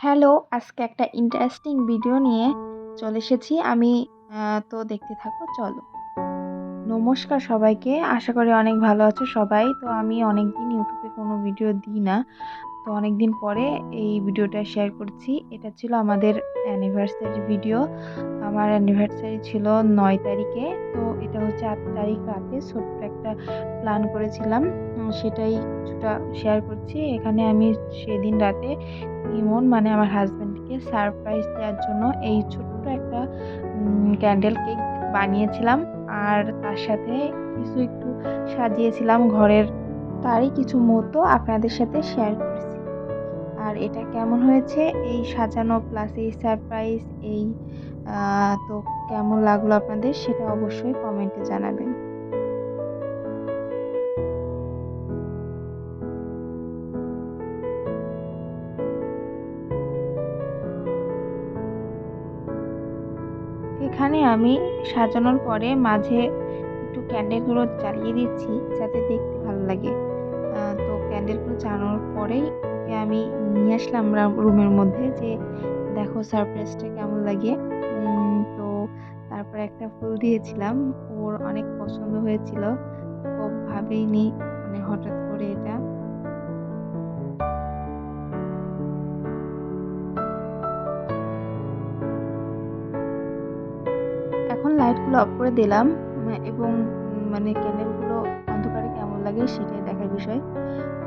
Hello, আজকে একটা interesting video নিয়ে চলে এসেছি আমি। তো দেখতে থাকো চলো। নমস্কার সবাইকে, আশা করি অনেক ভালো আছো সবাই। তো আমি অনেকদিন ইউটিউবে কোনো ভিডিও দিই না, তো অনেকদিন পরে এই ভিডিওটা শেয়ার করছি। এটা ছিল আমাদের অ্যানিভার্সারি ভিডিও। আমার অ্যানিভার্সারি ছিল 9 তারিখে, তো এটা হচ্ছে 8 তারিখ রাতে ছোট্ট একটা প্ল্যান করেছিলাম। সেটাই কিছুটা শেয়ার করছি এখানে। আমি সেদিন রাতে ইমন মানে আমার হাজব্যান্ডকে সারপ্রাইজ দেওয়ার জন্য এই ছোট্ট একটা ক্যান্ডেল কেক বানিয়েছিলাম, আর তার সাথে কিছু একটু সাজিয়েছিলাম ঘরের। তারই কিছু মুহূর্ত আপনাদের সাথে শেয়ার করছি। আর এটা কেমন হয়েছে, এই সাজানো প্লাস এই সারপ্রাইজ, এই তো কেমন লাগলো আপনাদের সেটা অবশ্যই কমেন্টে জানাবেন। এখানে আমি সাজানোর পরে মাঝে একটু ক্যান্ডেলগুলো জ্বালিয়ে দিচ্ছি যাতে দেখতে ভালো লাগে। তো ক্যান্ডেলগুলো জ্বালানোর পরেই ওকে আমি নিয়ে আসলাম রুমের মধ্যে, যে দেখো সারপ্রাইজটা কেমন লাগে। তো তারপরে একটা ফুল দিয়েছিলাম, ওর অনেক পছন্দ হয়েছিল। ও ভাবেইনি মানে হঠাৎ করে এটা। এখন লাইটগুলো অফ করে দিলাম, এবং মানে ক্যান্ডেলগুলো অন্ধকারে কেমন লাগে সেটাই দেখার বিষয়।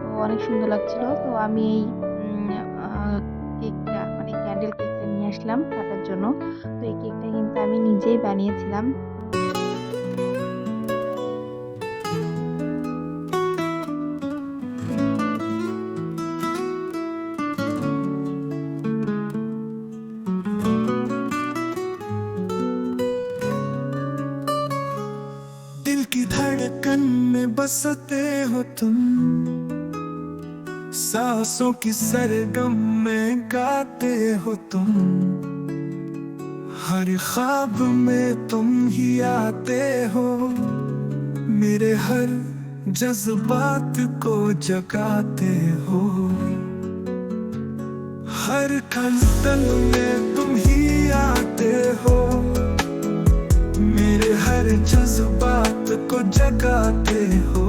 তো অনেক সুন্দর লাগছিল। তো আমি এই কেকটা মানে ক্যান্ডেল কেকটা নিয়ে আসলাম কাটার জন্য। তো এই কেকটা কিন্তু আমি নিজেই বানিয়েছিলাম। दिल की धड़कन में बसते हो तुम, सांसों की सरगम में गाते हो तुम, हर ख्वाब में तुम ही आते हो, मेरे हर जज्बात को जगाते हो, हर खलबल में तुम ही आते हो, मेरे हर जज्बात को जगाते हो।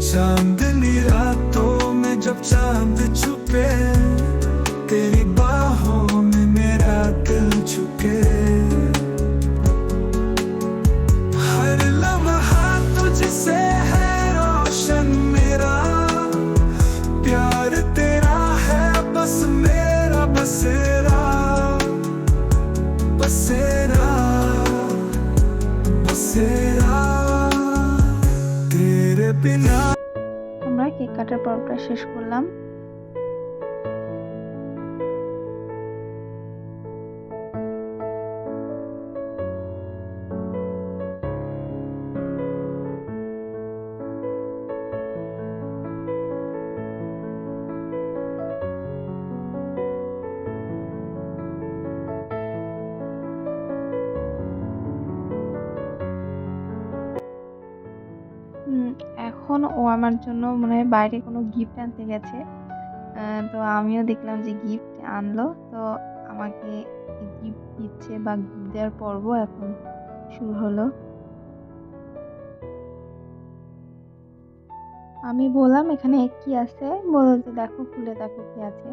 चांदनी रातों में जब चांद छुपे, तेरी बाहों में मेरा दिल झुके, हर लम्हा तुझसे है रोशन मेरा, प्यार तेरा है बस मेरा बसेरा, बसेरा बसेरा तेरे बिना। আমরা কেক কাটার পর্বটা শেষ করলাম। হুম, এখন ও আমার জন্য মনে হয় বাইরে কোনো গিফট আনতে গেছে। তো আমিও দেখলাম যে গিফট আনলো। তো আমাকে গিফট দিচ্ছে বা গিফট দেওয়ার পর্ব এখন শুরু হলো। আমি বললাম এখানে কি আছে, বললো যে দেখো খুলে দেখো কি আছে।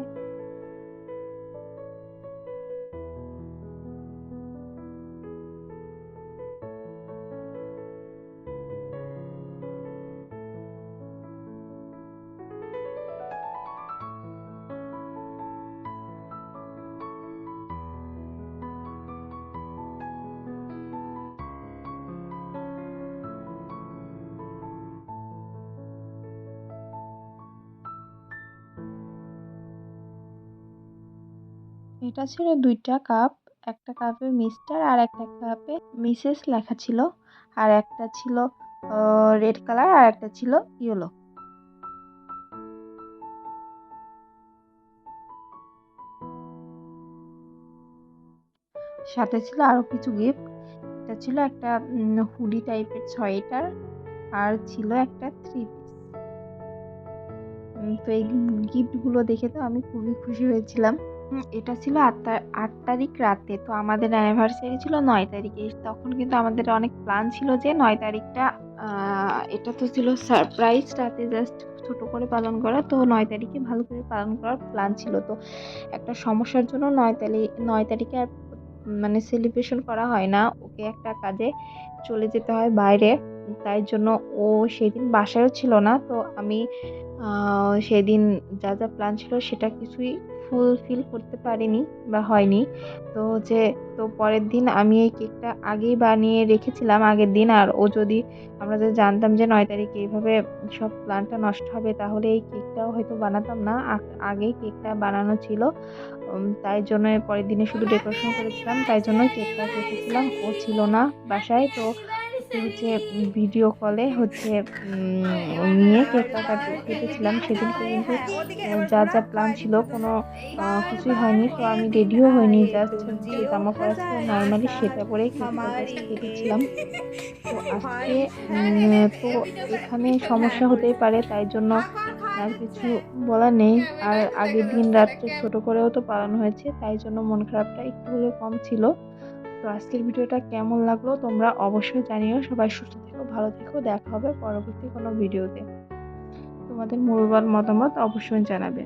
এটা ছিল 2টা কাপ। একটা কাপে মিস্টার আর একটা কাপে মিসেস লেখা ছিল, আর একটা ছিল রেড কালার আর একটা ছিল ইয়েলো। সাথে ছিল আরো কিছু গিফট। এটা ছিল একটা হুডি টাইপের সোয়েটার, আর ছিল একটা 3 পিস। তো এই গিফটগুলো দেখে তো আমি খুবই খুশি হয়েছিলাম। এটা ছিল ৮ তারিখ রাতে। তো আমাদের অ্যানিভার্সারি ছিল ৯ তারিখে। তখন কিন্তু আমাদের অনেক প্ল্যান ছিল যে ৯ তারিখটা আ এটা তো ছিল সারপ্রাইজ, রাতে জাস্ট ছোট করে পালন করা। তো ৯ তারিখে ভালো করে পালন করার প্ল্যান ছিল। তো একটা সমস্যার জন্য ৯ তারিখে আর মানে সেলিব্রেশন করা হয় না। ওকে একটা কাজে চলে যেতে হয় বাইরে। তাই জন্য ও সেদিন বাসায়ও ছিল না। তো আমি সেদিন যা প্ল্যান ছিল সেটা কিছুই ফুলফিল করতে পারিনি বা হয়নি। তো পরের দিন আমি এই কেকটা আগেই বানিয়ে রেখেছিলাম আগের দিন। আর ও যদি আমরা যদি জানতাম যে ৯ তারিখে এভাবে সব প্ল্যানটা নষ্ট হবে তাহলে এই কেকটাও হয়তো বানাতাম না। আগেই কেকটা বানানো ছিল। তাই জন্য পরের দিনে শুধু ডেকোরেশন করেছিলাম। তাই জন্য কেকটা কেটেছিলাম। ও ছিল না বাসায়। তো ওকে হচ্ছে ভিডিও কলে হচ্ছে নিয়ে কেকটা কেটেছিলাম। সেদিনকে কিন্তু যা প্ল্যান ছিল কোনো কিছুই হয়নি। তো আমি রেডিও হইনি। জাস্ট যে জামা পরা ছিল নরমালি সেটা পরেই কেকটা জাস্ট কেটেছিলাম। তো আজকে তো এখানে সমস্যা হতেই পারে। তাই জন্য আর কিছু বলার নেই। আর আগের দিন রাত্রে ছোট করেও তো পালন হয়েছে। তাই জন্য মন খারাপটা একটু হলেও কম ছিল। তো আজকের ভিডিওটা কেমন লাগলো তোমরা অবশ্যই জানিও। সবাই সুস্থ থেকো, ভালো থেকো। দেখা হবে পরবর্তী কোনো ভিডিওতে। তোমাদের মূল্যবান মতামত অবশ্যই জানাবে।